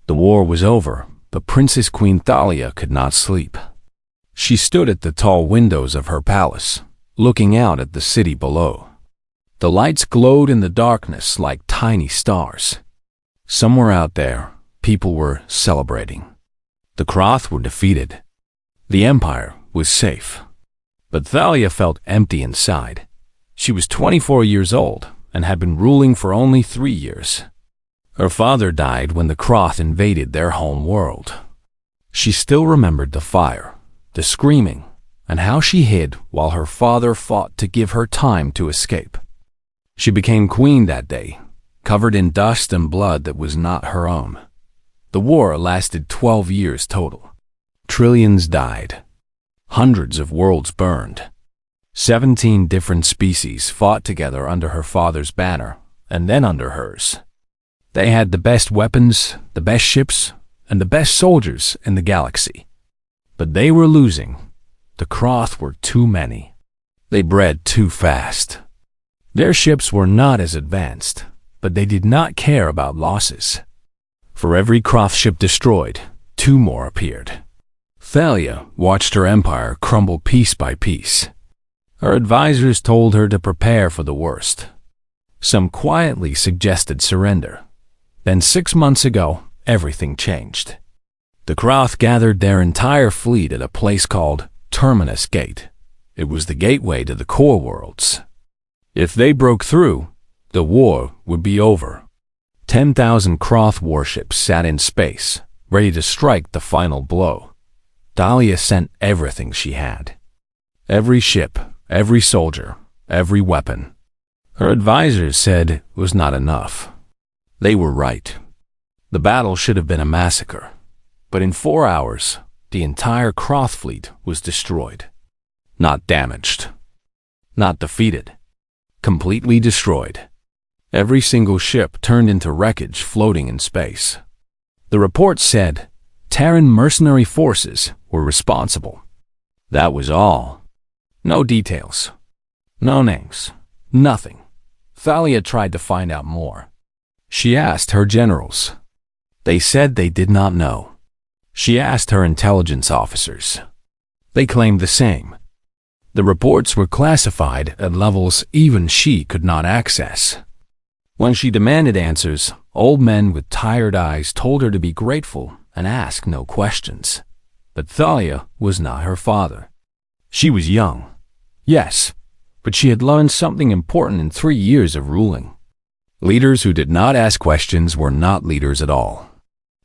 The war was over, but Princess Queen Thalia could not sleep. She stood at the tall windows of her palace, looking out at the city below. The lights glowed in the darkness like tiny stars. Somewhere out there, people were celebrating. The Kroth were defeated. The Empire was safe. But Thalia felt empty inside. She was 24 years old and had been ruling for only 3 years. Her father died when the Kroth invaded their home world. She still remembered the fire, the screaming, and how she hid while her father fought to give her time to escape. She became queen that day, covered in dust and blood that was not her own. The war lasted 12 years total. Trillions died. Hundreds of worlds burned. 17 different species fought together under her father's banner, and then under hers. They had the best weapons, the best ships, and the best soldiers in the galaxy. But they were losing. The Kroth were too many. They bred too fast. Their ships were not as advanced, but they did not care about losses. For every Kroth ship destroyed, 2 more appeared. Thalia watched her empire crumble piece by piece. Her advisors told her to prepare for the worst. Some quietly suggested surrender. Then 6 months ago, everything changed. The Kroth gathered their entire fleet at a place called Terminus Gate. It was the gateway to the core worlds. If they broke through, the war would be over. 10,000 Kroth warships sat in space, ready to strike the final blow. Thalia sent everything she had. Every ship, every soldier, every weapon. Her advisors said it was not enough. They were right. The battle should have been a massacre. But in 4 hours, the entire Kroth fleet was destroyed. Not damaged. Not defeated. Completely destroyed. Every single ship turned into wreckage floating in space. The report said Terran mercenary forces were responsible. That was all. No details. No names. Nothing. Thalia tried to find out more. She asked her generals. They said they did not know. She asked her intelligence officers. They claimed the same. The reports were classified at levels even she could not access. When she demanded answers, old men with tired eyes told her to be grateful and ask no questions. But Thalia was not her father. She was young, yes, but she had learned something important in 3 years of ruling. Leaders who did not ask questions were not leaders at all.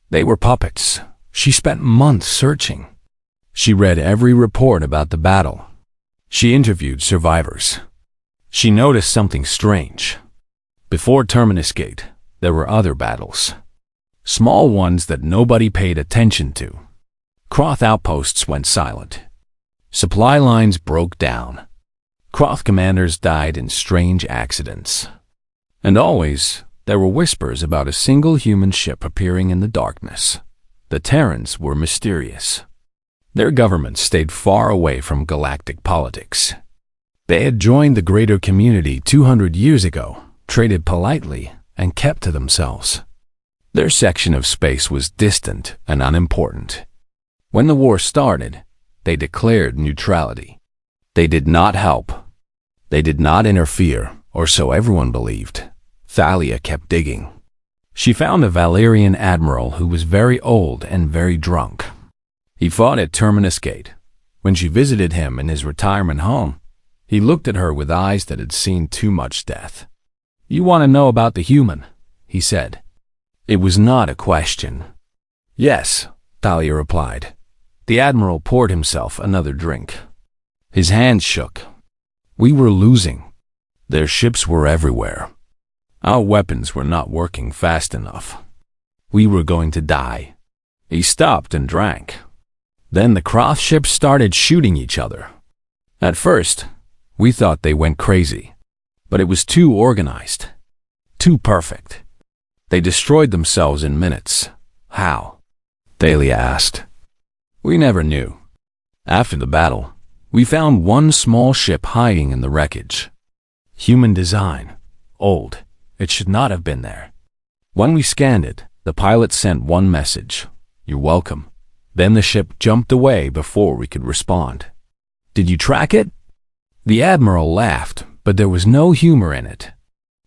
They were puppets. She spent months searching. She read every report about the battle. She interviewed survivors. She noticed something strange. Before Terminus Gate, there were other battles. Small ones that nobody paid attention to. Kroth outposts went silent. Supply lines broke down. Kroth commanders died in strange accidents. And always, there were whispers about a single human ship appearing in the darkness. The Terrans were mysterious. Their government stayed far away from galactic politics. They had joined the greater community 200 years ago, traded politely, and kept to themselves. Their section of space was distant and unimportant. When the war started, they declared neutrality. They did not help. They did not interfere, or so everyone believed. Thalia kept digging. She found a Valerian admiral who was very old and very drunk. He fought at Terminus Gate. When she visited him in his retirement home, he looked at her with eyes that had seen too much death. "You want to know about the human?" he said. It was not a question. "Yes," Thalia replied. The admiral poured himself another drink. His hands shook. "We were losing. Their ships were everywhere. Our weapons were not working fast enough. We were going to die." He stopped and drank. Then the Kroth ships started shooting each other. At first, we thought they went crazy. But it was too organized. Too perfect. They destroyed themselves in minutes. How? Thalia asked. We never knew. After the battle, we found one small ship hiding in the wreckage. Human design. Old. It should not have been there. When we scanned it, The pilot sent one message, "You're welcome." Then the ship jumped away before we could respond. "Did you track it?" The Admiral laughed, but there was no humor in it.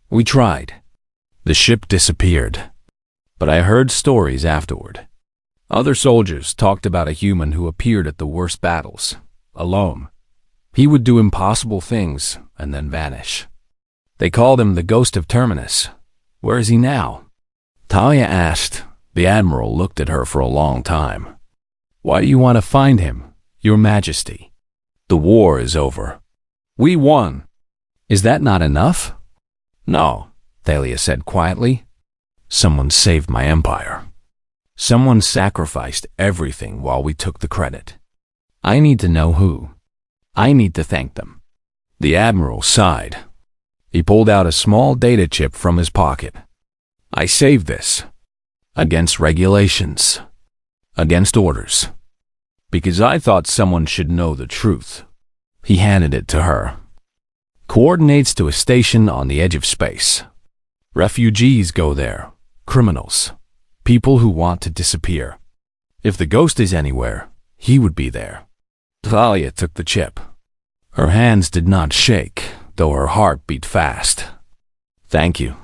"We tried." The ship disappeared. But I heard stories afterward. Other soldiers talked about a human who appeared at the worst battles, alone. He would do impossible things and then vanish. They called him the Ghost of Terminus. "Where is he now?" Talia asked. The Admiral looked at her for a long time. "Why do you want to find him, Your Majesty? The war is over. We won. Is that not enough?" "No," Thalia said quietly. "Someone saved my empire. Someone sacrificed everything while we took the credit. I need to know who. I need to thank them." The Admiral sighed. He pulled out a small data chip from his pocket. "I saved this. Against regulations. Against orders. Because I thought someone should know the truth." He handed it to her. "Coordinates to a station on the edge of space. Refugees go there. Criminals. People who want to disappear. If the ghost is anywhere, he would be there." Thalia took the chip. Her hands did not shake, though her heart beat fast. "Thank you."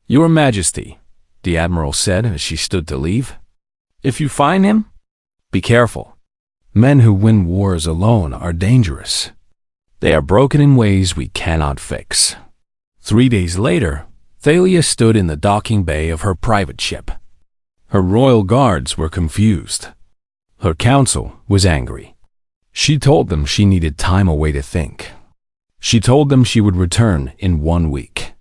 "Your Majesty," the Admiral said as she stood to leave. "If you find him, be careful. Men who win wars alone are dangerous. They are broken in ways we cannot fix." 3 days later, Thalia stood in the docking bay of her private ship. Her royal guards were confused. Her council was angry. She told them she needed time away to think. She told them she would return in 1 week.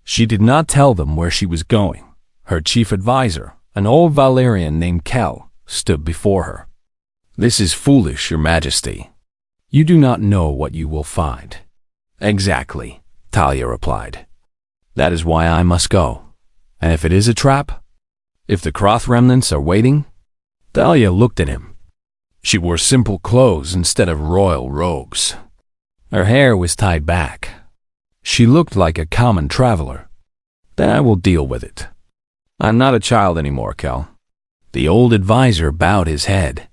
She did not tell them where she was going. Her chief advisor, an old Valerian named Kel, stood before her. "This is foolish, Your Majesty. You do not know what you will find." "Exactly," Talia replied. "That is why I must go. And if it is a trap? If the Kroth remnants are waiting?" Talia looked at him. She wore simple clothes instead of royal robes. Her hair was tied back. She looked like a common traveler. "Then I will deal with it. I'm not a child anymore, Kel." The old advisor bowed his head.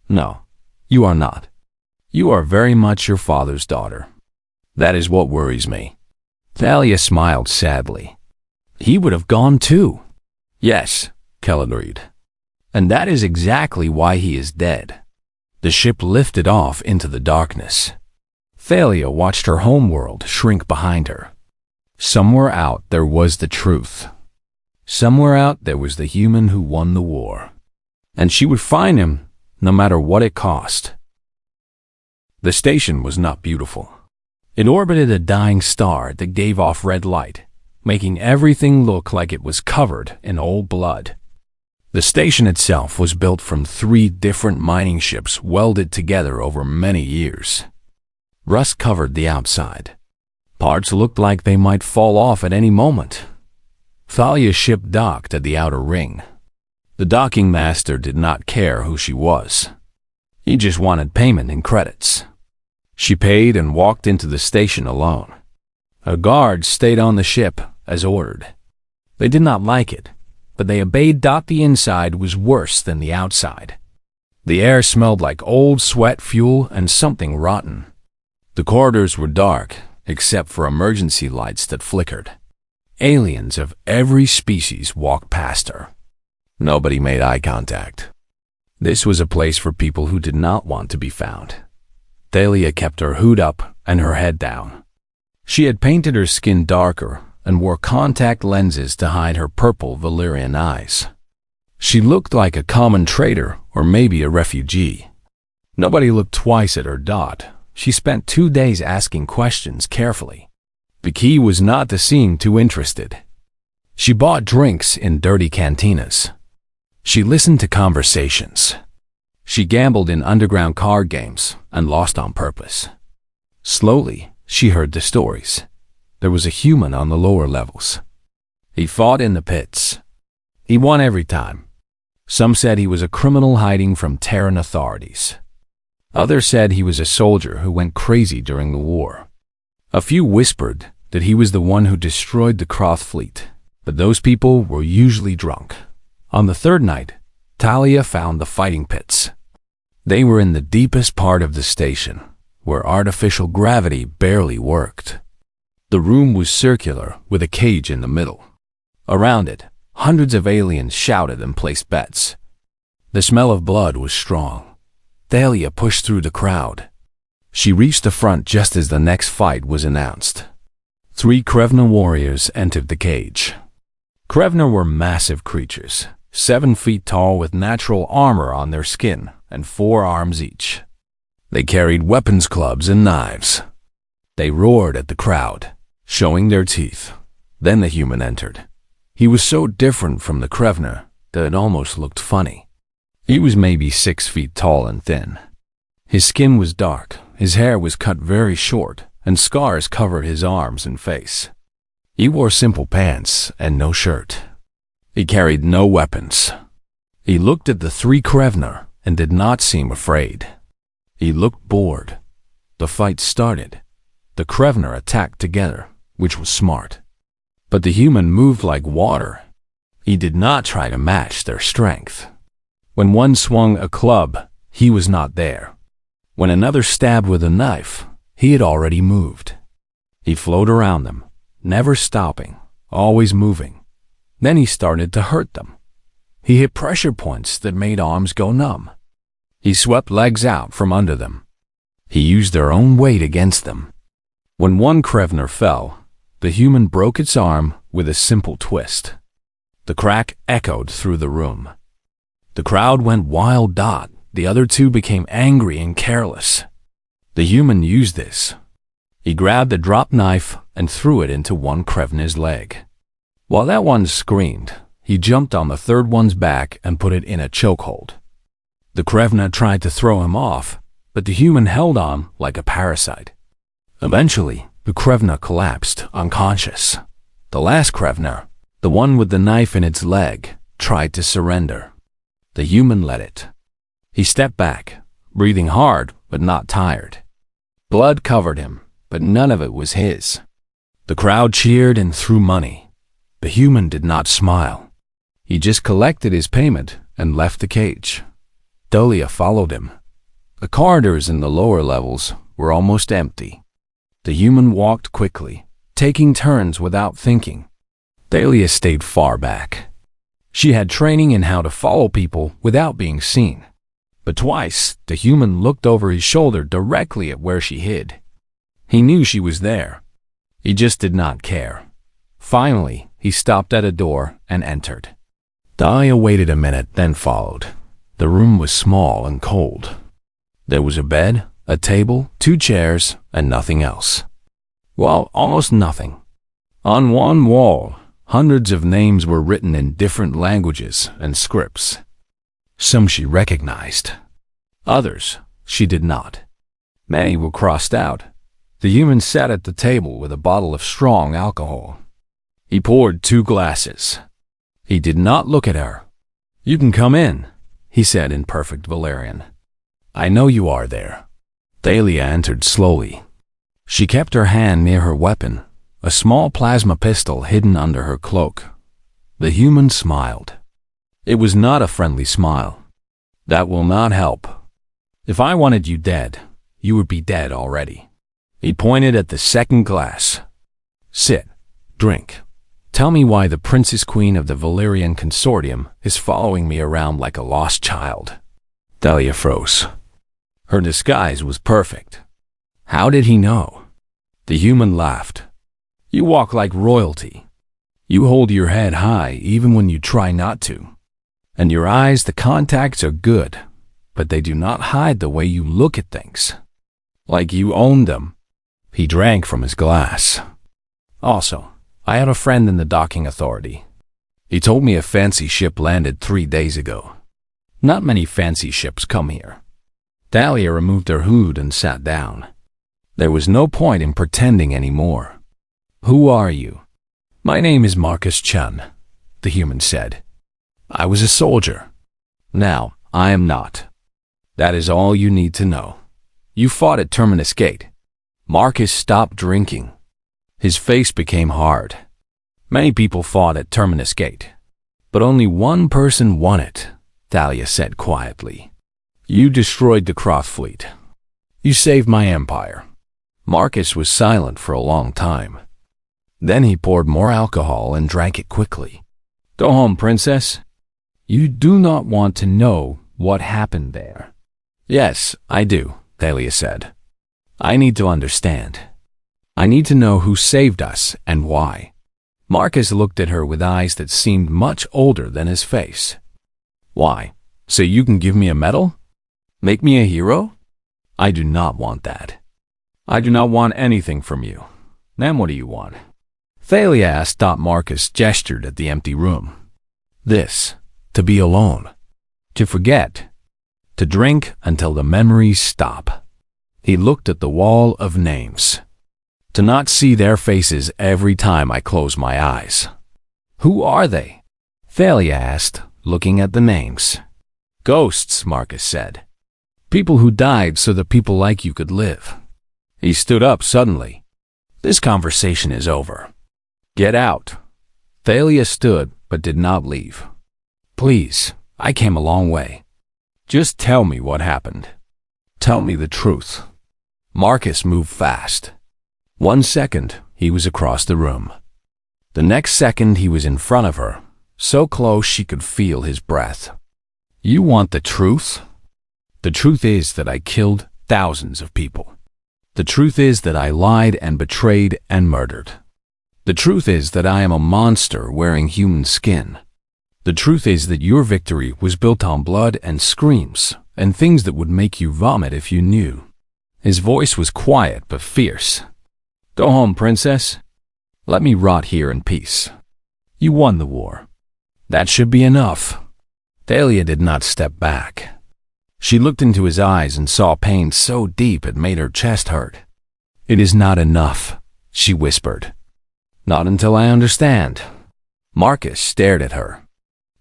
"No, you are not. You are very much your father's daughter. That is what worries me." Thalia smiled sadly. "He would have gone too." "Yes," Kel agreed. "And that is exactly why he is dead." The ship lifted off into the darkness. Thalia watched her homeworld shrink behind her. Somewhere out there was the truth. Somewhere out there was the human who won the war. And she would find him no matter what it cost. The station was not beautiful. It orbited a dying star that gave off red light, making everything look like it was covered in old blood. The station itself was built from 3 different mining ships welded together over many years. Rust covered the outside. Parts looked like they might fall off at any moment. Thalia's ship docked at the outer ring. The docking master did not care who she was. He just wanted payment in credits. She paid and walked into the station alone. Her guards stayed on the ship as ordered. They did not like it, but they obeyed. The inside was worse than the outside. The air smelled like old sweat fuel and something rotten. The corridors were dark, except for emergency lights that flickered. Aliens of every species walked past her. Nobody made eye contact. This was a place for people who did not want to be found. Thalia kept her hood up and her head down. She had painted her skin darker and wore contact lenses to hide her purple Valyrian eyes. She looked like a common trader or maybe a refugee. Nobody looked twice at her. She spent 2 days asking questions carefully. The key was not to seem too interested. She bought drinks in dirty cantinas. She listened to conversations. She gambled in underground card games and lost on purpose. Slowly, she heard the stories. There was a human on the lower levels. He fought in the pits. He won every time. Some said he was a criminal hiding from Terran authorities. Others said he was a soldier who went crazy during the war. A few whispered that he was the one who destroyed the Kroth fleet, but those people were usually drunk. On the third night, Talia found the fighting pits. They were in the deepest part of the station, where artificial gravity barely worked. The room was circular, with a cage in the middle. Around it, hundreds of aliens shouted and placed bets. The smell of blood was strong. Thalia pushed through the crowd. She reached the front just as the next fight was announced. 3 Krevna warriors entered the cage. Krevna were massive creatures, 7 feet tall with natural armor on their skin and 4 arms each. They carried weapons, clubs, and knives. They roared at the crowd, showing their teeth. Then the human entered. He was so different from the Krevna that it almost looked funny. He was maybe 6 feet tall and thin. His skin was dark, his hair was cut very short, and scars covered his arms and face. He wore simple pants and no shirt. He carried no weapons. He looked at the 3 Krevna and did not seem afraid. He looked bored. The fight started. The Krevna attacked together, which was smart. But the human moved like water. He did not try to match their strength. When one swung a club, he was not there. When another stabbed with a knife, he had already moved. He flowed around them, never stopping, always moving. Then he started to hurt them. He hit pressure points that made arms go numb. He swept legs out from under them. He used their own weight against them. When one Krevner fell, the human broke its arm with a simple twist. The crack echoed through the room. The crowd went wild. The other 2 became angry and careless. The human used this. He grabbed a drop knife and threw it into one Krevner's leg. While that one screamed, he jumped on the third one's back and put it in a chokehold. The Krevna tried to throw him off, but the human held on like a parasite. Eventually, the Krevna collapsed, unconscious. The last Krevna, the one with the knife in its leg, tried to surrender. The human let it. He stepped back, breathing hard but not tired. Blood covered him, but none of it was his. The crowd cheered and threw money. The human did not smile. He just collected his payment and left the cage. Thalia followed him. The corridors in the lower levels were almost empty. The human walked quickly, taking turns without thinking. Thalia stayed far back. She had training in how to follow people without being seen. But twice, the human looked over his shoulder directly at where she hid. He knew she was there. He just did not care. Finally, he stopped at a door and entered. Thalia waited a minute, then followed. The room was small and cold. There was a bed, a table, 2 chairs, and nothing else. Well, almost nothing. On one wall, hundreds of names were written in different languages and scripts. Some she recognized. Others she did not. Many were crossed out. The human sat at the table with a bottle of strong alcohol. He poured 2 glasses. He did not look at her. "You can come in," he said in perfect Valerian. "I know you are there." Thalia entered slowly. She kept her hand near her weapon, a small plasma pistol hidden under her cloak. The human smiled. It was not a friendly smile. "That will not help. If I wanted you dead, you would be dead already." He pointed at the second glass. "Sit. Drink. Tell me why the Princess Queen of the Valerian Consortium is following me around like a lost child." Thalia froze. Her disguise was perfect. How did he know? The human laughed. "You walk like royalty. You hold your head high even when you try not to. And your eyes, the contacts are good, but they do not hide the way you look at things. Like you own them." He drank from his glass. "Also, I had a friend in the docking authority. He told me a fancy ship landed 3 days ago. Not many fancy ships come here." Thalia removed her hood and sat down. There was no point in pretending anymore. "Who are you?" "My name is Marcus Chun," the human said. "I was a soldier. Now, I am not. That is all you need to know. You fought at Terminus Gate." Marcus stopped drinking. His face became hard. "Many people fought at Terminus Gate. But only one person won it, Thalia said quietly. You destroyed the Croth fleet. You saved my empire. Marcus was silent for a long time. Then he poured more alcohol and drank it quickly. Go home, princess. You do not want to know what happened there. Yes, I do, Thalia said. I need to understand. I need to know who saved us and why. Marcus looked at her with eyes that seemed much older than his face. Why? So you can give me a medal? Make me a hero? I do not want that. I do not want anything from you. Then what do you want? Thalia stopped. Marcus gestured at the empty room. This, to be alone, to forget, to drink until the memories stop. He looked at the wall of names. To not see their faces every time I close my eyes. Who are they? Thalia asked, looking at the names. Ghosts, Marcus said. People who died so that people like you could live. He stood up suddenly. This conversation is over. Get out. Thalia stood but did not leave. Please, I came a long way. Just tell me what happened. Tell me the truth. Marcus moved fast. 1 second, he was across the room. The next second, he was in front of her, so close she could feel his breath. You want the truth? The truth is that I killed thousands of people. The truth is that I lied and betrayed and murdered. The truth is that I am a monster wearing human skin. The truth is that your victory was built on blood and screams and things that would make you vomit if you knew. His voice was quiet but fierce. Go home, princess. Let me rot here in peace. You won the war. That should be enough. Thalia did not step back. She looked into his eyes and saw pain so deep it made her chest hurt. It is not enough, she whispered. Not until I understand. Marcus stared at her.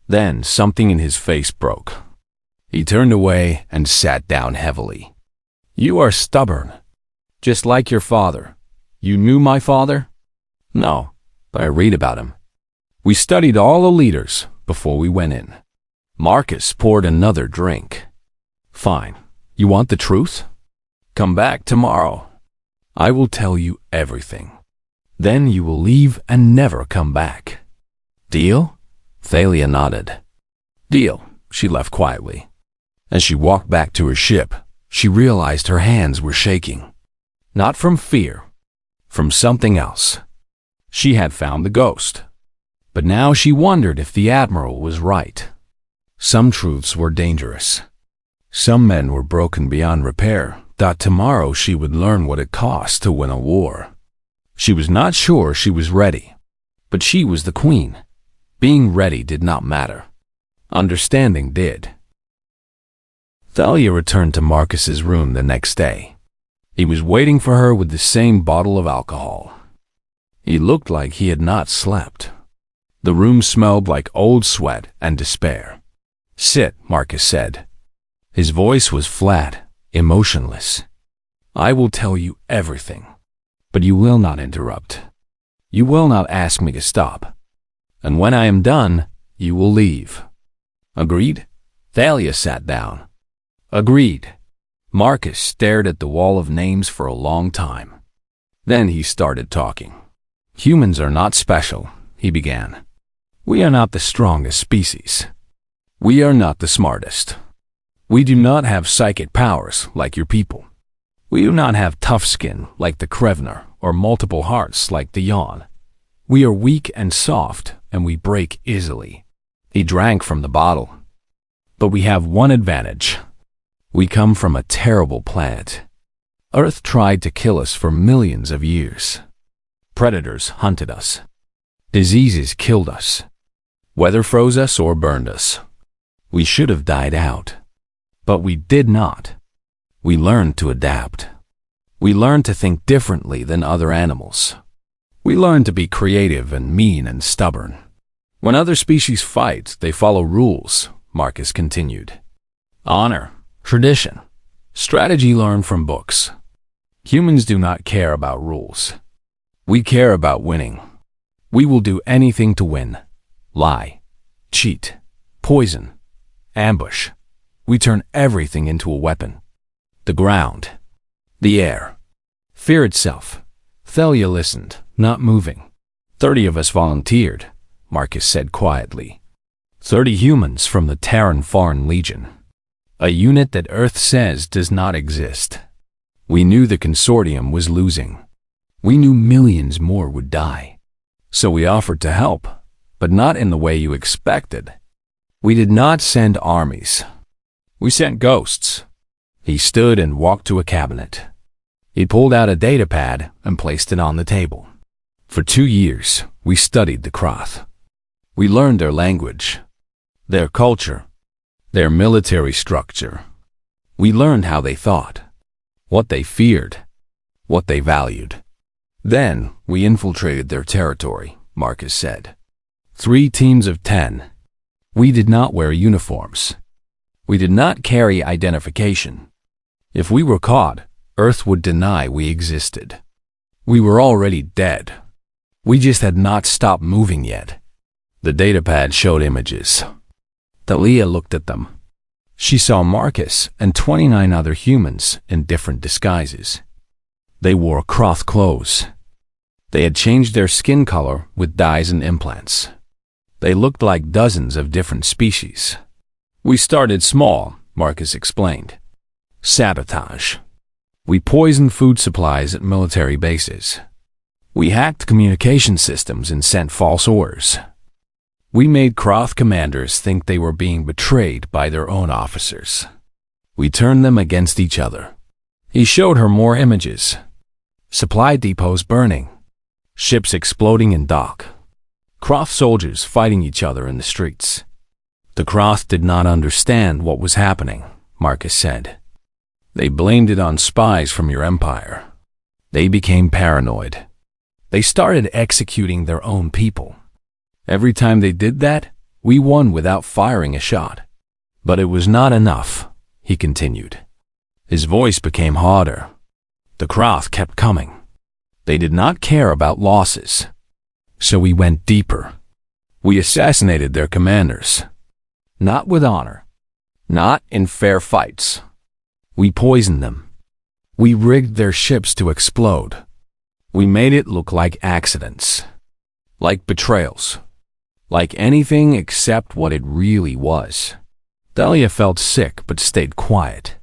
Then something in his face broke. He turned away and sat down heavily. You are stubborn. Just like your father. You knew my father? No, but I read about him. We studied all the leaders before we went in. Marcus poured another drink. Fine. You want the truth? Come back tomorrow. I will tell you everything. Then you will leave and never come back. Deal? Thalia nodded. Deal, she left quietly. As she walked back to her ship, she realized her hands were shaking. Not from fear, from something else. She had found the ghost. But now she wondered if the Admiral was right. Some truths were dangerous. Some men were broken beyond repair. That tomorrow she would learn what it cost to win a war. She was not sure she was ready. But she was the queen. Being ready did not matter. Understanding did. Thalia returned to Marcus's room the next day. He was waiting for her with the same bottle of alcohol. He looked like he had not slept. The room smelled like old sweat and despair. Sit, Marcus said. His voice was flat, emotionless. I will tell you everything, but you will not interrupt. You will not ask me to stop. And when I am done, you will leave. Agreed? Thalia sat down. Agreed. Marcus stared at the wall of names for a long time. Then he started talking. Humans are not special, he began. We are not the strongest species. We are not the smartest. We do not have psychic powers like your people. We do not have tough skin like the Krevner or multiple hearts like the Yawn. We are weak and soft, and we break easily. He drank from the bottle. But we have one advantage. We come from a terrible planet. Earth tried to kill us for millions of years. Predators hunted us. Diseases killed us. Weather froze us or burned us. We should have died out. But we did not. We learned to adapt. We learned to think differently than other animals. We learned to be creative and mean and stubborn. When other species fight, they follow rules, Marcus continued. Honor, tradition, strategy learned from books. Humans do not care about rules. We care about winning. We will do anything to win. Lie, cheat, poison, ambush. We turn everything into a weapon. The ground, the air, fear itself. Thalia listened, not moving. 30 of us volunteered, Marcus said quietly. 30 humans from the Terran Foreign Legion. A unit that Earth says does not exist. We knew the consortium was losing. We knew millions more would die. So we offered to help, but not in the way you expected. We did not send armies. We sent ghosts. He stood and walked to a cabinet. He pulled out a datapad and placed it on the table. For 2 years, we studied the Kroth. We learned their language, their culture, their military structure. We learned how they thought, what they feared, what they valued. Then we infiltrated their territory, Marcus said. 3 teams of 10. We did not wear uniforms. We did not carry identification. If we were caught, Earth would deny we existed. We were already dead. We just had not stopped moving yet. The datapad showed images. Thalia looked at them. She saw Marcus and 29 other humans in different disguises. They wore Kroth clothes. They had changed their skin color with dyes and implants. They looked like dozens of different species. We started small, Marcus explained. Sabotage. We poisoned food supplies at military bases. We hacked communication systems and sent false orders. We made Kroth commanders think they were being betrayed by their own officers. We turned them against each other. He showed her more images. Supply depots burning. Ships exploding in dock. Kroth soldiers fighting each other in the streets. The Kroth did not understand what was happening, Marcus said. They blamed it on spies from your empire. They became paranoid. They started executing their own people. Every time they did that, we won without firing a shot. But it was not enough, he continued. His voice became harder. The Kroth kept coming. They did not care about losses. So we went deeper. We assassinated their commanders. Not with honor. Not in fair fights. We poisoned them. We rigged their ships to explode. We made it look like accidents. Like betrayals. Like anything except what it really was. Thalia felt sick but stayed quiet.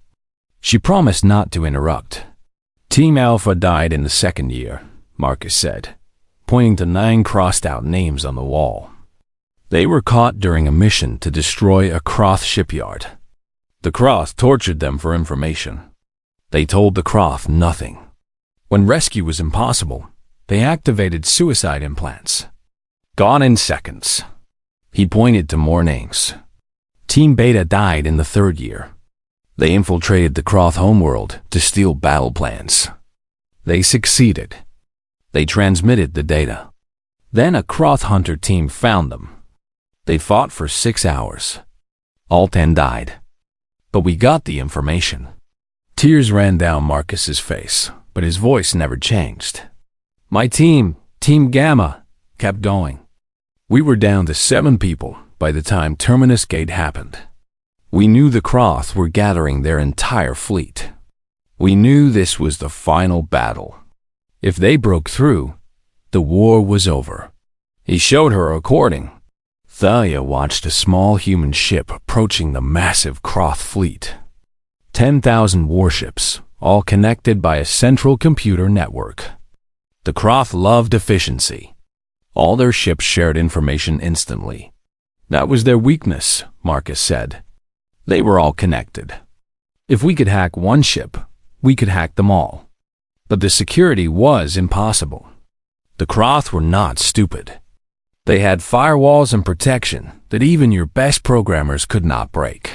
She promised not to interrupt. Team Alpha died in the 2nd year, Marcus said, pointing to 9 crossed-out names on the wall. They were caught during a mission to destroy a Kroth shipyard. The Kroth tortured them for information. They told the Kroth nothing. When rescue was impossible, they activated suicide implants. Gone in seconds. He pointed to more names. Team Beta died in the 3rd year. They infiltrated the Kroth homeworld to steal battle plans. They succeeded. They transmitted the data. Then a Kroth hunter team found them. They fought for 6 hours. All 10 died. But we got the information. Tears ran down Marcus's face, but his voice never changed. My team, Team Gamma, kept going. We were down to 7 people by the time Terminus Gate happened. We knew the Kroth were gathering their entire fleet. We knew this was the final battle. If they broke through, the war was over. He showed her a recording. Thalia watched a small human ship approaching the massive Kroth fleet. 10,000 warships, all connected by a central computer network. The Kroth loved efficiency. All their ships shared information instantly. That was their weakness, Marcus said. They were all connected. If we could hack one ship, we could hack them all. But the security was impossible. The Kroth were not stupid. They had firewalls and protection that even your best programmers could not break.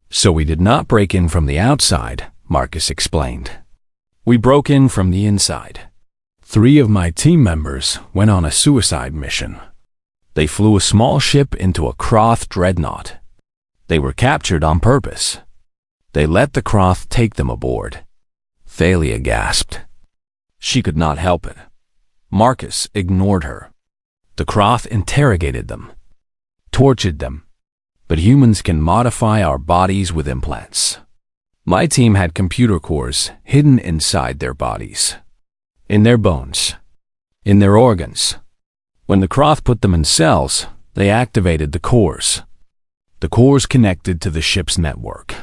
So we did not break in from the outside, Marcus explained. We broke in from the inside. 3 of my team members went on a suicide mission. They flew a small ship into a Kroth dreadnought. They were captured on purpose. They let the Kroth take them aboard. Thalia gasped. She could not help it. Marcus ignored her. The Kroth interrogated them. tortured them. But humans can modify our bodies with implants. My team had computer cores hidden inside their bodies, in their bones, in their organs. When the Croth put them in cells, they activated the cores. The cores connected to the ship's network.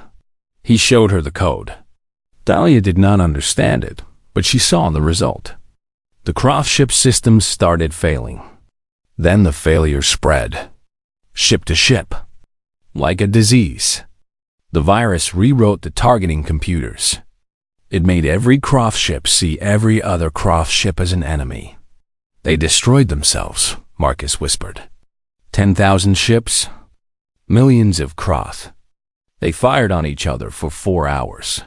He showed her the code. Dahlia did not understand it, but she saw the result. The Croth ship systems started failing. Then the failure spread, ship to ship, like a disease. The virus rewrote the targeting computers. It made every Croth ship see every other Croth ship as an enemy. They destroyed themselves, Marcus whispered. 10,000 ships, millions of Croth. They fired on each other for 4 hours.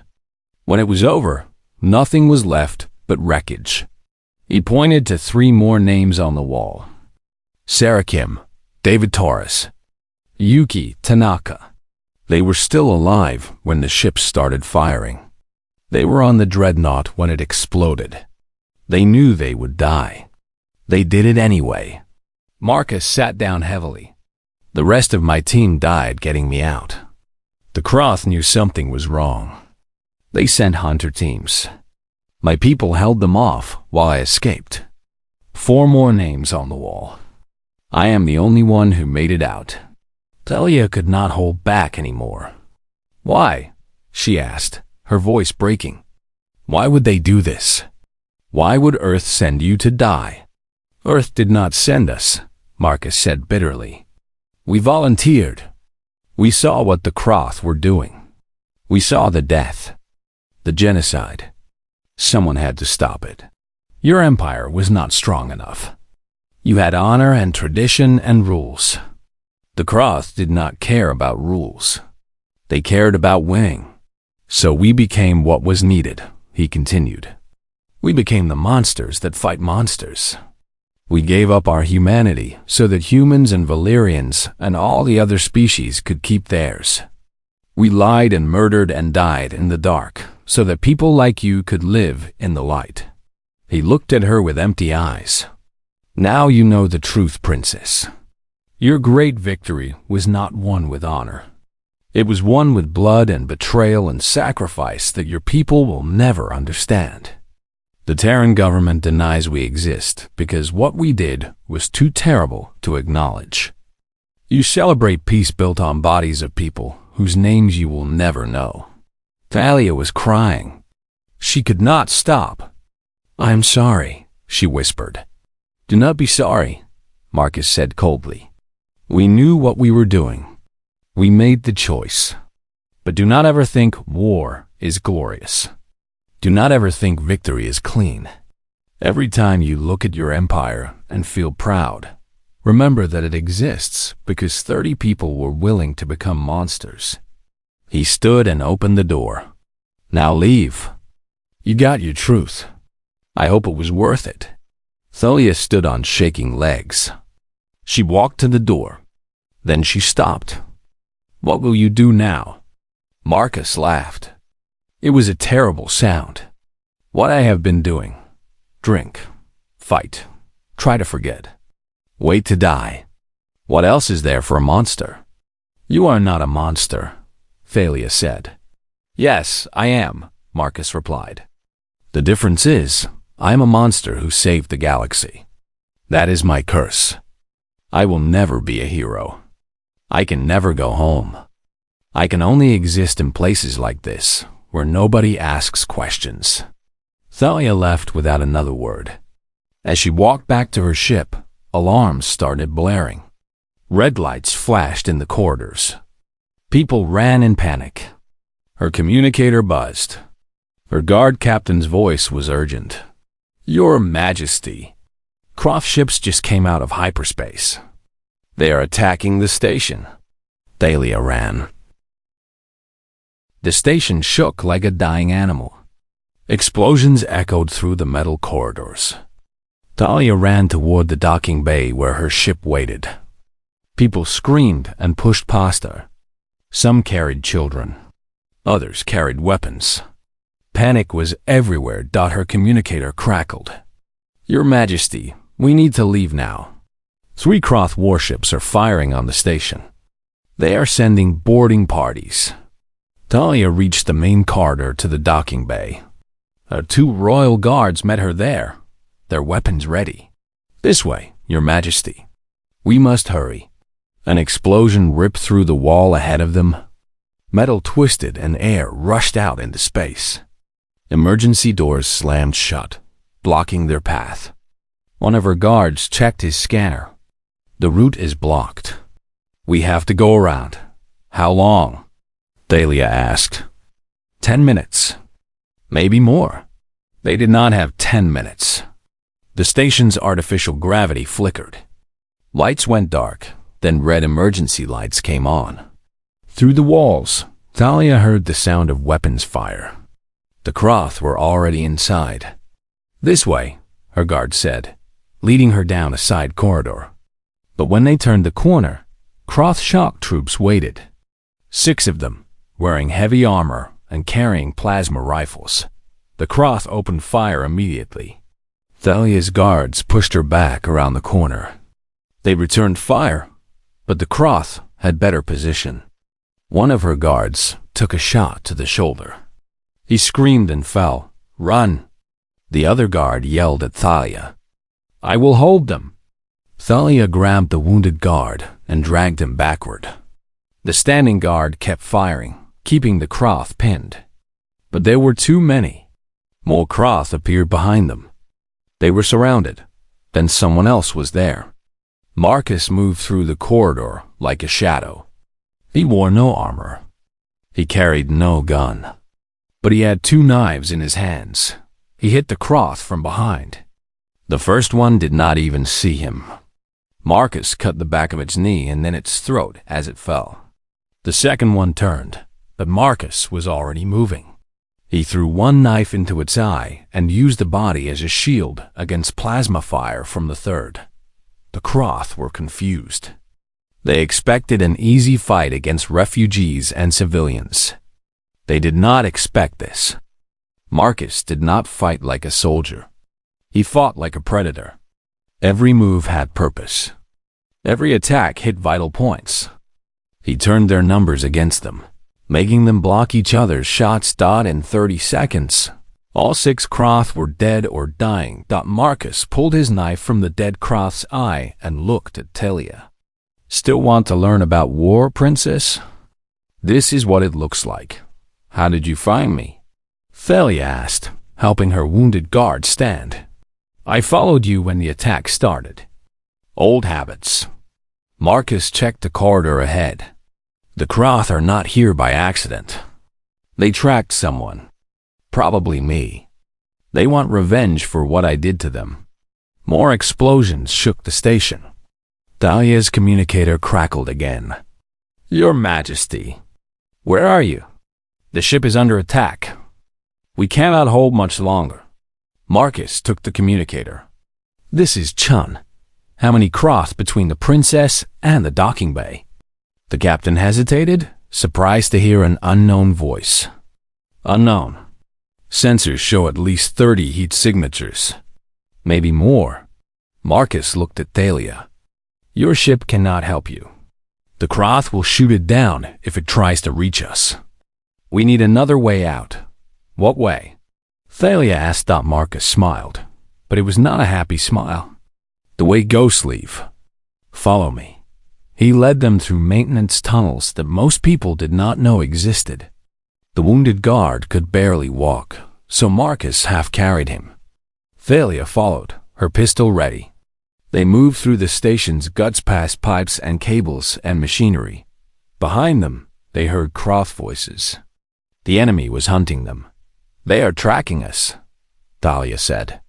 When it was over, nothing was left but wreckage. He pointed to 3 more names on the wall. Sarah Kim, David Torres, Yuki Tanaka. They were still alive when the ship started firing. They were on the dreadnought when it exploded. They knew they would die. They did it anyway. Marcus sat down heavily. The rest of my team died getting me out. The Croth knew something was wrong. They sent hunter teams. My people held them off while I escaped. 4 more names on the wall. I am the only one who made it out. Talia could not hold back anymore. Why? She asked, her voice breaking. Why would they do this? Why would Earth send you to die? Earth did not send us, Marcus said bitterly. We volunteered. We saw what the Croth were doing. We saw the death, the genocide. Someone had to stop it. Your empire was not strong enough. You had honor and tradition and rules. The Croth did not care about rules. They cared about winning. So we became what was needed, he continued. We became the monsters that fight monsters. We gave up our humanity so that humans and Valyrians and all the other species could keep theirs. We lied and murdered and died in the dark so that people like you could live in the light. He looked at her with empty eyes. Now you know the truth, princess. Your great victory was not won with honor. It was won with blood and betrayal and sacrifice that your people will never understand. The Terran government denies we exist because what we did was too terrible to acknowledge. You celebrate peace built on bodies of people whose names you will never know. Thalia was crying. She could not stop. I am sorry, she whispered. Do not be sorry, Marcus said coldly. We knew what we were doing. We made the choice. But do not ever think war is glorious. Do not ever think victory is clean. Every time you look at your empire and feel proud, remember that it exists because 30 people were willing to become monsters. He stood and opened the door. Now leave. You got your truth. I hope it was worth it. Thalia stood on shaking legs. She walked to the door. Then she stopped. What will you do now? Marcus laughed. It was a terrible sound. What I have been doing. Drink. Fight. Try to forget. Wait to die. What else is there for a monster? You are not a monster, Thalia said. Yes, I am, Marcus replied. The difference is, I am a monster who saved the galaxy. That is my curse. I will never be a hero. I can never go home. I can only exist in places like this, where nobody asks questions. Thalia left without another word. As she walked back to her ship, alarms started blaring. Red lights flashed in the corridors. People ran in panic. Her communicator buzzed. Her guard captain's voice was urgent. Your Majesty, Croft ships just came out of hyperspace. They are attacking the station. Thalia ran. The station shook like a dying animal. Explosions echoed through the metal corridors. Thalia ran toward the docking bay where her ship waited. People screamed and pushed past her. Some carried children. Others carried weapons. Panic was everywhere. Her communicator crackled. Your Majesty, we need to leave now. 3 Kroth warships are firing on the station. They are sending boarding parties. Thalia reached the main corridor to the docking bay. 2 royal guards met her there, their weapons ready. "This way, Your Majesty. We must hurry." An explosion ripped through the wall ahead of them. Metal twisted and air rushed out into space. Emergency doors slammed shut, blocking their path. One of her guards checked his scanner. "The route is blocked. We have to go around." "How long?" Thalia asked. 10 minutes. Maybe more. They did not have 10 minutes. The station's artificial gravity flickered. Lights went dark, then red emergency lights came on. Through the walls, Thalia heard the sound of weapons fire. The Kroth were already inside. "This way," her guard said, leading her down a side corridor. But when they turned the corner, Kroth shock troops waited. 6 of them, wearing heavy armor and carrying plasma rifles. The Kroth opened fire immediately. Thalia's guards pushed her back around the corner. They returned fire, but the Kroth had better position. One of her guards took a shot to the shoulder. He screamed and fell. "Run!" The other guard yelled at Thalia. "I will hold them." Thalia grabbed the wounded guard and dragged him backward. The standing guard kept firing, keeping the Kroth pinned. But there were too many. More Kroth appeared behind them. They were surrounded. Then someone else was there. Marcus moved through the corridor like a shadow. He wore no armor. He carried no gun. But he had 2 knives in his hands. He hit the Kroth from behind. The first one did not even see him. Marcus cut the back of its knee and then its throat as it fell. The second one turned, but Marcus was already moving. He threw one knife into its eye and used the body as a shield against plasma fire from the third. The Kroth were confused. They expected an easy fight against refugees and civilians. They did not expect this. Marcus did not fight like a soldier. He fought like a predator. Every move had purpose. Every attack hit vital points. He turned their numbers against them, making them block each other's shots. In 30 seconds, all 6 Kroth were dead or dying. Marcus pulled his knife from the dead Kroth's eye and looked at Thalia. "Still want to learn about war, Princess? This is what it looks like. How did you find me?" Thalia asked, helping her wounded guard stand. "I followed you when the attack started." "Old habits." Marcus checked the corridor ahead. "The Kroth are not here by accident. They tracked someone. Probably me. They want revenge for what I did to them." More explosions shook the station. Thalia's communicator crackled again. "Your Majesty, where are you? The ship is under attack. We cannot hold much longer." Marcus took the communicator. "This is Chun. How many Kroth between the princess and the docking bay?" The captain hesitated, surprised to hear an unknown voice. "Unknown. Sensors show at least 30 heat signatures. Maybe more." Marcus looked at Thalia. "Your ship cannot help you. The Kroth will shoot it down if it tries to reach us. We need another way out." "What way?" Thalia asked. Marcus smiled, but it was not a happy smile. "The way ghosts leave. Follow me." He led them through maintenance tunnels that most people did not know existed. The wounded guard could barely walk, so Marcus half-carried him. Thalia followed, her pistol ready. They moved through the station's guts past pipes and cables and machinery. Behind them, they heard Kroth voices. The enemy was hunting them. "They are tracking us," Thalia said.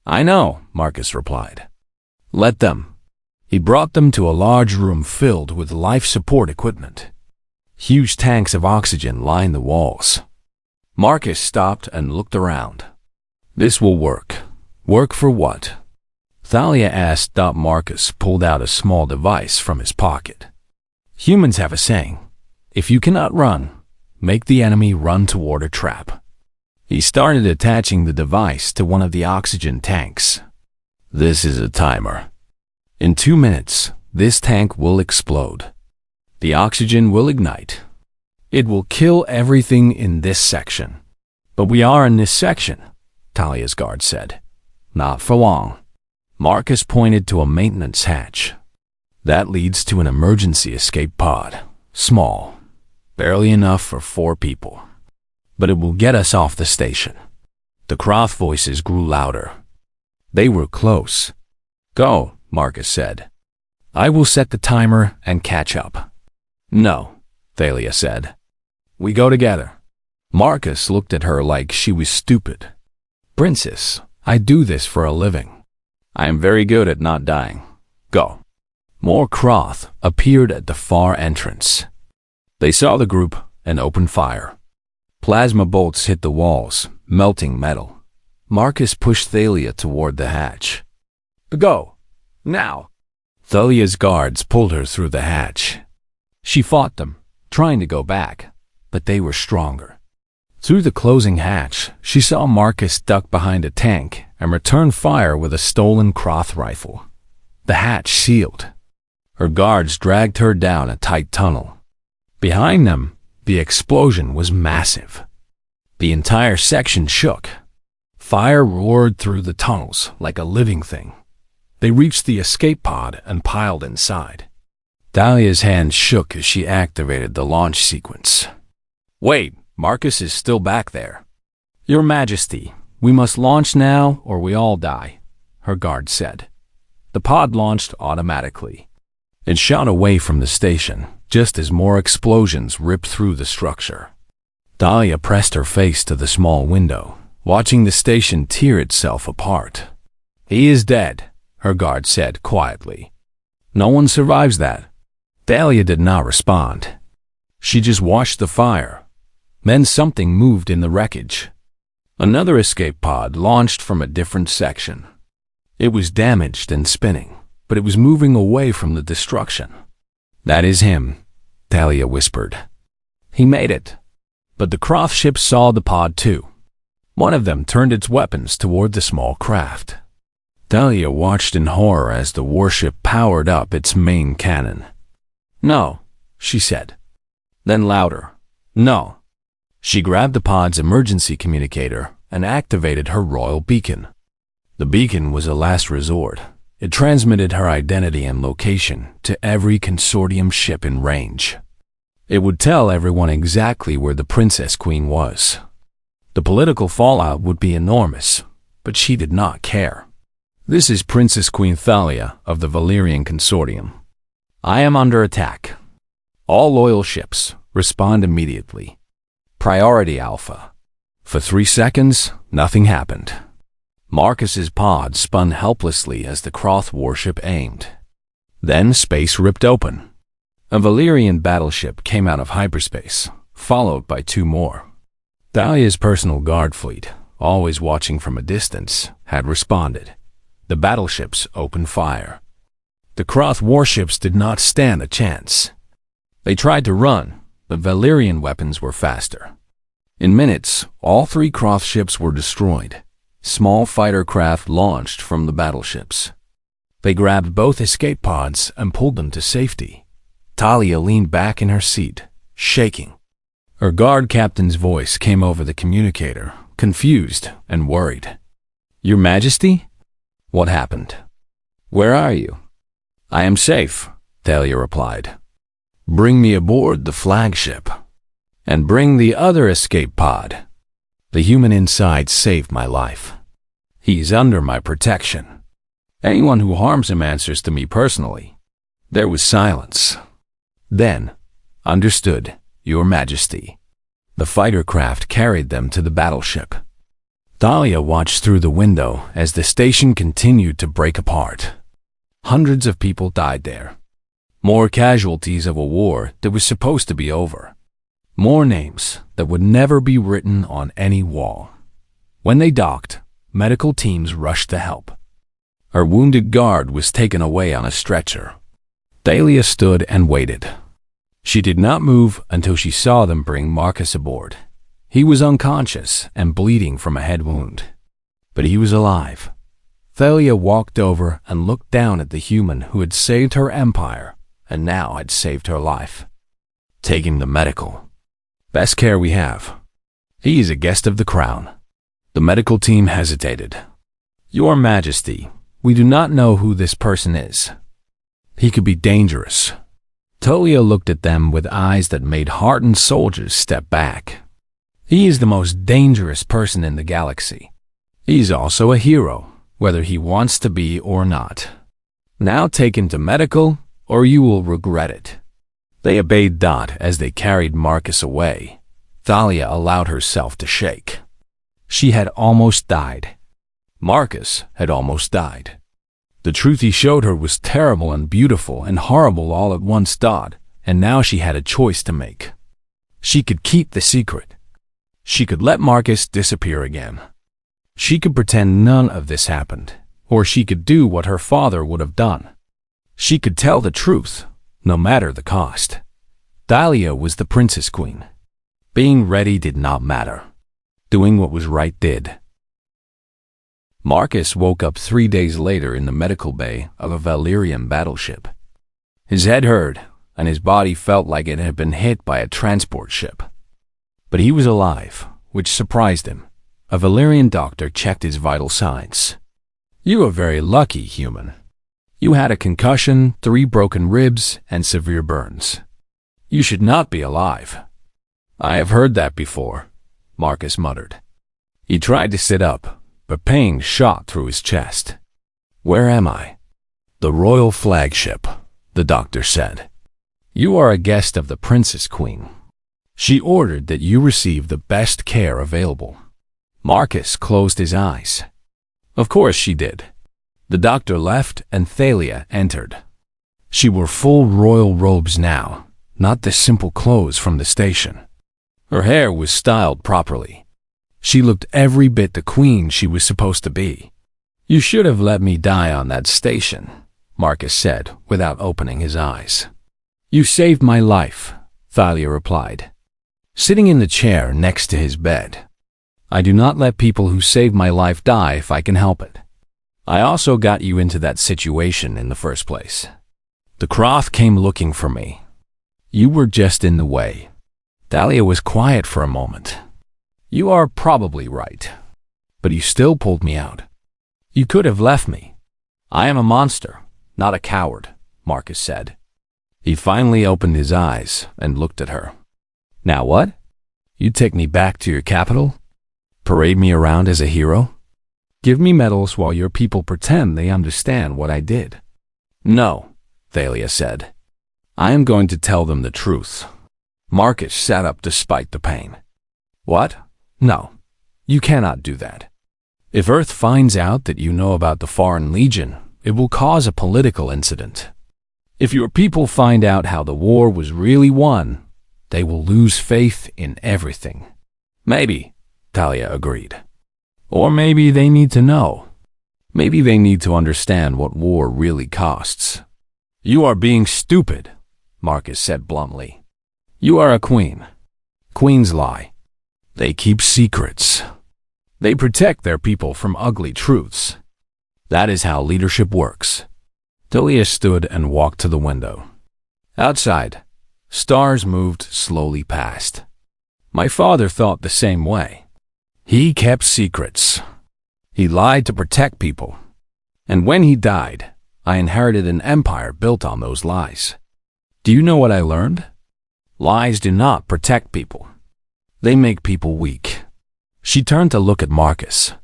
"I know," Marcus replied. "Let them." He brought them to a large room filled with life support equipment. Huge tanks of oxygen lined the walls. Marcus stopped and looked around. "This will work." "Work for what?" Thalia asked. Marcus pulled out a small device from his pocket. "Humans have a saying, if you cannot run, make the enemy run toward a trap." He started attaching the device to one of the oxygen tanks. "This is a timer. In 2 minutes, this tank will explode. The oxygen will ignite. It will kill everything in this section. But we are in this section, Talia's guard said. Not for long. Marcus pointed to a maintenance hatch. That leads to an emergency escape pod. Small. Barely enough for 4 people. But it will get us off the station. The Croth voices grew louder. They were close. Go, Marcus said. I will set the timer and catch up. No, Thalia said. We go together. Marcus looked at her like she was stupid. Princess, I do this for a living. I am very good at not dying. Go. More Croth appeared at the far entrance. They saw the group and opened fire. Plasma bolts hit the walls, melting metal. Marcus pushed Thalia toward the hatch. Go. Now. Thalia's guards pulled her through the hatch. She fought them, trying to go back, but they were stronger. Through the closing hatch, she saw Marcus duck behind a tank and return fire with a stolen Croth rifle. The hatch sealed. Her guards dragged her down a tight tunnel. Behind them, the explosion was massive. The entire section shook. Fire roared through the tunnels like a living thing. They reached the escape pod and piled inside. Dahlia's hand shook as she activated the launch sequence. Wait, Marcus is still back there. Your Majesty, we must launch now or we all die, her guard said. The pod launched automatically. It shot away from the station, just as more explosions ripped through the structure. Dahlia pressed her face to the small window, watching the station tear itself apart. He is dead, her guard said quietly. No one survives that. Dahlia did not respond. She just watched the fire. Then something moved in the wreckage. Another escape pod launched from a different section. It was damaged and spinning, but it was moving away from the destruction. That is him, Thalia whispered. He made it. But the Croth ship saw the pod too. One of them turned its weapons toward the small craft. Thalia watched in horror as the warship powered up its main cannon. No, she said. Then louder. No. She grabbed the pod's emergency communicator and activated her royal beacon. The beacon was a last resort. It transmitted her identity and location to every consortium ship in range. It would tell everyone exactly where the Princess Queen was. The political fallout would be enormous, but she did not care. This is Princess Queen Thalia of the Valerian Consortium. I am under attack. All loyal ships, respond immediately. Priority Alpha. For 3 seconds, nothing happened. Marcus's pod spun helplessly as the Croth warship aimed. Then space ripped open. A Valerian battleship came out of hyperspace, followed by 2 more. Thalia's personal guard fleet, always watching from a distance, had responded. The battleships opened fire. The Croth warships did not stand a chance. They tried to run, but Valerian weapons were faster. In minutes, all 3 Croth ships were destroyed. Small fighter craft launched from the battleships. They grabbed both escape pods and pulled them to safety. Thalia leaned back in her seat, shaking. Her guard captain's voice came over the communicator, confused and worried. Your Majesty? What happened? Where are you? I am safe, Thalia replied. Bring me aboard the flagship. And bring the other escape pod. The human inside saved my life. He's under my protection. Anyone who harms him answers to me personally. There was silence. Then, understood, Your Majesty. The fighter craft carried them to the battleship. Thalia watched through the window as the station continued to break apart. Hundreds of people died there. More casualties of a war that was supposed to be over. More names that would never be written on any wall. When they docked, medical teams rushed to help. Her wounded guard was taken away on a stretcher. Thalia stood and waited. She did not move until she saw them bring Marcus aboard. He was unconscious and bleeding from a head wound. But he was alive. Thalia walked over and looked down at the human who had saved her empire and now had saved her life. Take him to medical. Best care we have. He is a guest of the crown. The medical team hesitated. Your Majesty, we do not know who this person is. He could be dangerous. Thalia looked at them with eyes that made hardened soldiers step back. He is the most dangerous person in the galaxy. He's also a hero, whether he wants to be or not. Now take him to medical, or you will regret it. They obeyed Dot as they carried Marcus away. Thalia allowed herself to shake. She had almost died. Marcus had almost died. The truth he showed her was terrible and beautiful and horrible all at once, Dot, and now she had a choice to make. She could keep the secret. She could let Marcus disappear again. She could pretend none of this happened, or she could do what her father would have done. She could tell the truth, no matter the cost. Thalia was the Princess Queen. Being ready did not matter. Doing what was right did. Marcus woke up 3 days later in the medical bay of a Valerian battleship. His head hurt, and his body felt like it had been hit by a transport ship. But he was alive, which surprised him. A Valerian doctor checked his vital signs. You are very lucky, human. You had a concussion, 3 broken ribs, and severe burns. You should not be alive. I have heard that before, Marcus muttered. He tried to sit up, but pain shot through his chest. Where am I? The royal flagship, the doctor said. You are a guest of the Princess Queen. She ordered that you receive the best care available. Marcus closed his eyes. Of course she did. The doctor left and Thalia entered. She wore full royal robes now, not the simple clothes from the station. Her hair was styled properly. She looked every bit the queen she was supposed to be. You should have let me die on that station, Marcus said without opening his eyes. You saved my life, Thalia replied, sitting in the chair next to his bed. I do not let people who save my life die if I can help it. I also got you into that situation in the first place. The Croth came looking for me. You were just in the way. Thalia was quiet for a moment. You are probably right, but you still pulled me out. You could have left me. I am a monster, not a coward, Marcus said. He finally opened his eyes and looked at her. Now what? You take me back to your capital? Parade me around as a hero? Give me medals while your people pretend they understand what I did? No, Thalia said. I am going to tell them the truth. Marcus sat up despite the pain. What? No, you cannot do that. If Earth finds out that you know about the Foreign Legion, it will cause a political incident. If your people find out how the war was really won, they will lose faith in everything. Maybe, Thalia agreed. Or maybe they need to know. Maybe they need to understand what war really costs. You are being stupid, Marcus said bluntly. You are a queen. Queens lie. They keep secrets. They protect their people from ugly truths. That is how leadership works. Thalia stood and walked to the window. Outside, stars moved slowly past. My father thought the same way. He kept secrets. He lied to protect people. And when he died, I inherited an empire built on those lies. Do you know what I learned? Lies do not protect people. They make people weak. She turned to look at Marcus.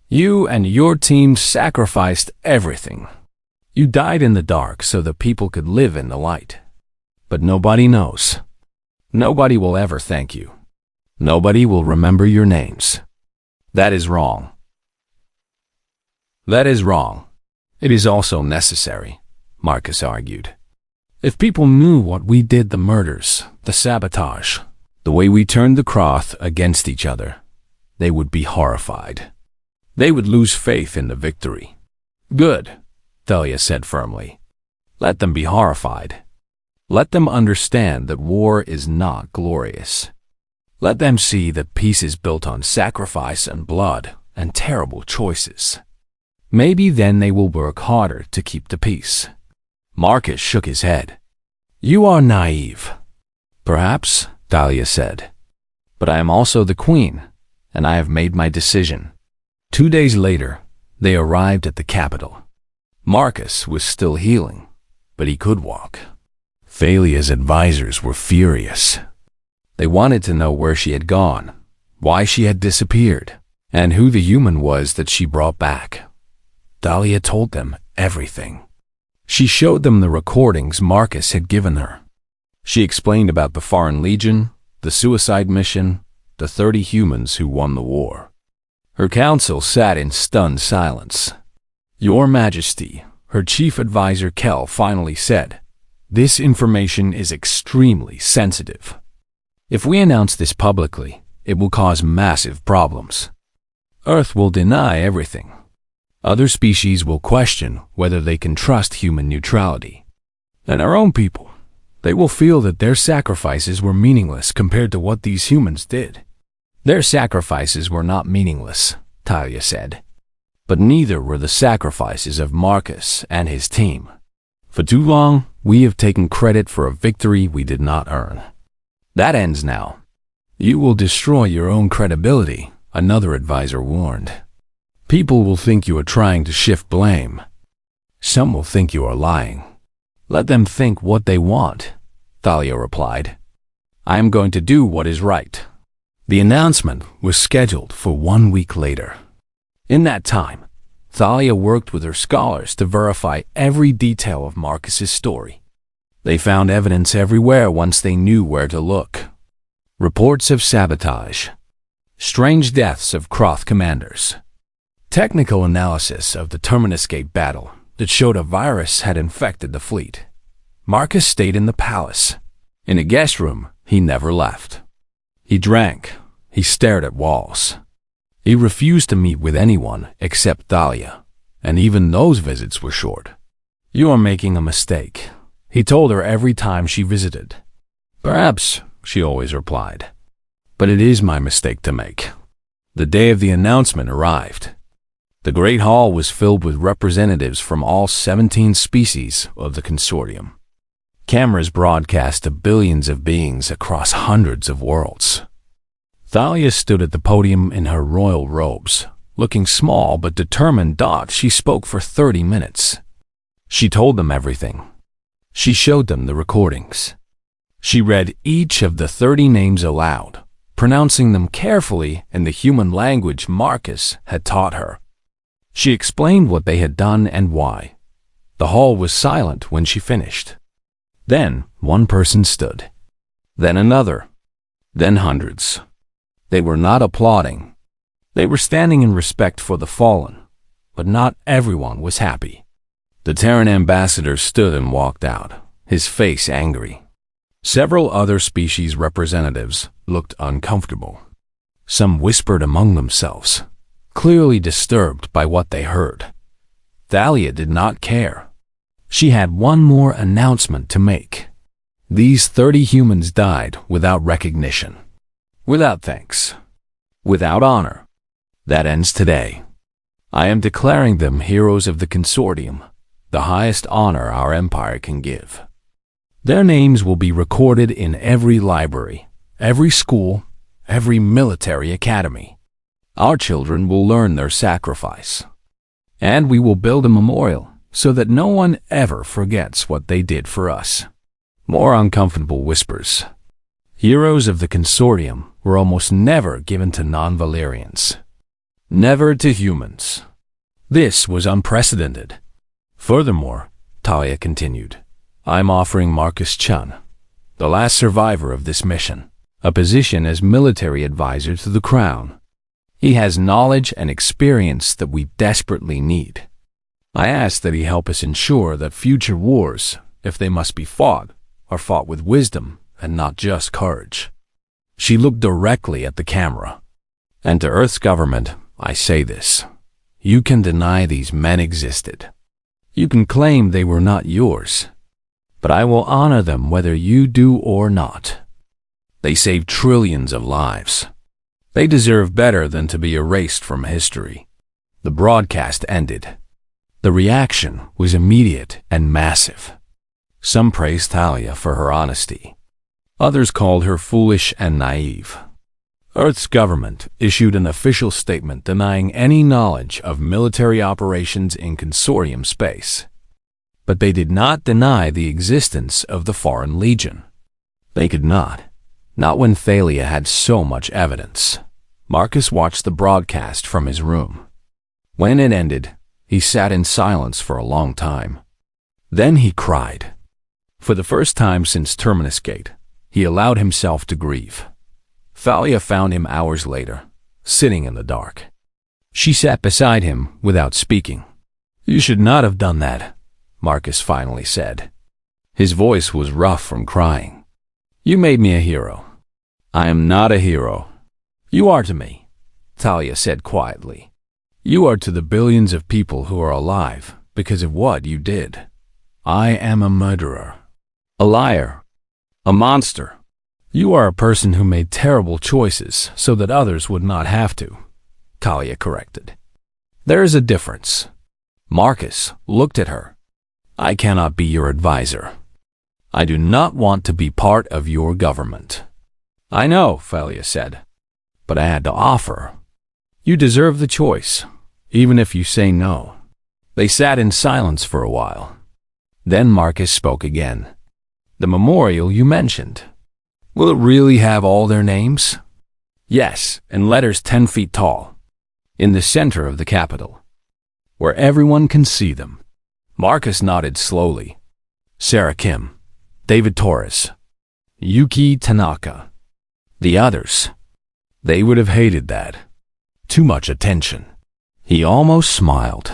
You and your team sacrificed everything. You died in the dark so that people could live in the light. But nobody knows. Nobody will ever thank you. Nobody will remember your names. That is wrong. That is wrong. It is also necessary, Marcus argued. If people knew what we did, the murders, the sabotage, the way we turned the Croth against each other, they would be horrified. They would lose faith in the victory. Good, Thalia said firmly. Let them be horrified. Let them understand that war is not glorious. Let them see that peace is built on sacrifice and blood and terrible choices. Maybe then they will work harder to keep the peace. Marcus shook his head. You are naive. Perhaps, Thalia said. But I am also the queen, and I have made my decision. 2 days later, they arrived at the capital. Marcus was still healing, but he could walk. Thalia's advisors were furious. They wanted to know where she had gone, why she had disappeared, and who the human was that she brought back. Thalia told them everything. She showed them the recordings Marcus had given her. She explained about the Foreign Legion, the suicide mission, the 30 humans who won the war. Her council sat in stunned silence. Your Majesty, her chief advisor Kel finally said, this information is extremely sensitive. If we announce this publicly, it will cause massive problems. Earth will deny everything. Other species will question whether they can trust human neutrality. And our own people, they will feel that their sacrifices were meaningless compared to what these humans did. Their sacrifices were not meaningless, Thalia said. But neither were the sacrifices of Marcus and his team. For too long, we have taken credit for a victory we did not earn. That ends now. You will destroy your own credibility, another advisor warned. People will think you are trying to shift blame. Some will think you are lying. Let them think what they want, Thalia replied. I am going to do what is right. The announcement was scheduled for 1 week later. In that time, Thalia worked with her scholars to verify every detail of Marcus's story. They found evidence everywhere once they knew where to look. Reports of sabotage, strange deaths of Kroth commanders, technical analysis of the Terminus Gate battle that showed a virus had infected the fleet. Marcus stayed in the palace. In a guest room, he never left. He drank. He stared at walls. He refused to meet with anyone except Thalia, and even those visits were short. You are making a mistake, he told her every time she visited. Perhaps, she always replied. But it is my mistake to make. The day of the announcement arrived. The Great Hall was filled with representatives from all 17 species of the consortium. Cameras broadcast to billions of beings across hundreds of worlds. Thalia stood at the podium in her royal robes, looking small but determined. She spoke for 30 minutes. She told them everything. She showed them the recordings. She read each of the 30 names aloud, pronouncing them carefully in the human language Marcus had taught her. She explained what they had done and why. The hall was silent when she finished. Then one person stood. Then another. Then hundreds. They were not applauding. They were standing in respect for the fallen, but not everyone was happy. The Terran ambassador stood and walked out, his face angry. Several other species representatives looked uncomfortable. Some whispered among themselves, clearly disturbed by what they heard. Thalia did not care. She had one more announcement to make. These 30 humans died without recognition, without thanks, without honor. That ends today. I am declaring them heroes of the consortium, the highest honor our empire can give. Their names will be recorded in every library, every school, every military academy. Our children will learn their sacrifice. And we will build a memorial so that no one ever forgets what they did for us. More uncomfortable whispers. Heroes of the consortium were almost never given to non-Valerians. Never to humans. This was unprecedented. Furthermore, Thalia continued, I'm offering Marcus Chun, the last survivor of this mission, a position as military advisor to the crown. He has knowledge and experience that we desperately need. I ask that he help us ensure that future wars, if they must be fought, are fought with wisdom and not just courage. She looked directly at the camera. And to Earth's government, I say this. You can deny these men existed. You can claim they were not yours. But I will honor them whether you do or not. They saved trillions of lives. They deserve better than to be erased from history. The broadcast ended. The reaction was immediate and massive. Some praised Thalia for her honesty. Others called her foolish and naive. Earth's government issued an official statement denying any knowledge of military operations in consortium space. But they did not deny the existence of the Foreign Legion. They could not when Thalia had so much evidence. Marcus watched the broadcast from his room. When it ended, he sat in silence for a long time. Then he cried. For the first time since Terminus Gate, he allowed himself to grieve. Thalia found him hours later, sitting in the dark. She sat beside him without speaking. "You should not have done that," Marcus finally said. His voice was rough from crying. "You made me a hero." "I am not a hero." "You are to me," Thalia said quietly. "You are to the billions of people who are alive because of what you did. I am a murderer, a liar, a monster. You are a person who made terrible choices so that others would not have to," Thalia corrected. "There is a difference." Marcus looked at her. "I cannot be your advisor. I do not want to be part of your government." "I know," Thalia said, "but I had to offer. You deserve the choice, even if you say no." They sat in silence for a while. Then Marcus spoke again. "The memorial you mentioned. Will it really have all their names?" "Yes, in letters 10 feet tall, in the center of the Capitol, where everyone can see them." Marcus nodded slowly. Sarah Kim, David Torres, Yuki Tanaka. The others. They would have hated that. Too much attention. He almost smiled.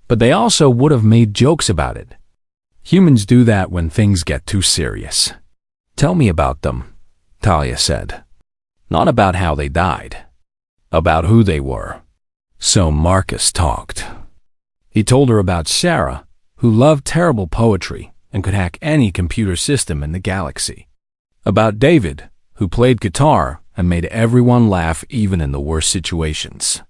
But they also would have made jokes about it. Humans do that when things get too serious. "Tell me about them," Thalia said. "Not about how they died. About who they were." So Marcus talked. He told her about Sarah, who loved terrible poetry and could hack any computer system in the galaxy. About David, who played guitar and made everyone laugh even in the worst situations.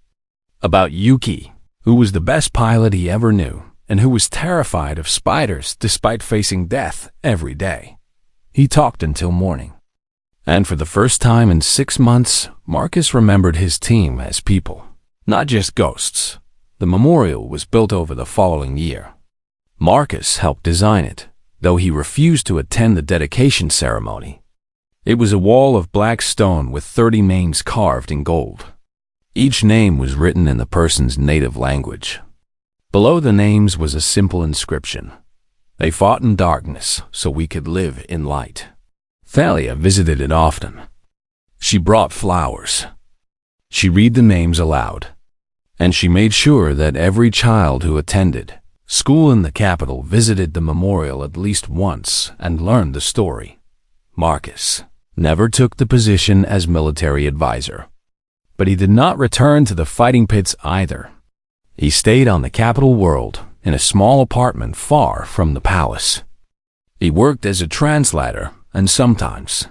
About Yuki, who was the best pilot he ever knew and who was terrified of spiders despite facing death every day. He talked until morning. And for the first time in 6 months, Marcus remembered his team as people, not just ghosts. The memorial was built over the following year. Marcus helped design it, though he refused to attend the dedication ceremony. It was a wall of black stone with 30 names carved in gold. Each name was written in the person's native language. Below the names was a simple inscription. "They fought in darkness so we could live in light." Thalia visited it often. She brought flowers. She read the names aloud. And she made sure that every child who attended school in the capital visited the memorial at least once and learned the story. Marcus never took the position as military advisor. But he did not return to the fighting pits either. He stayed on the capital world in a small apartment far from the palace. He worked as a translator and sometimes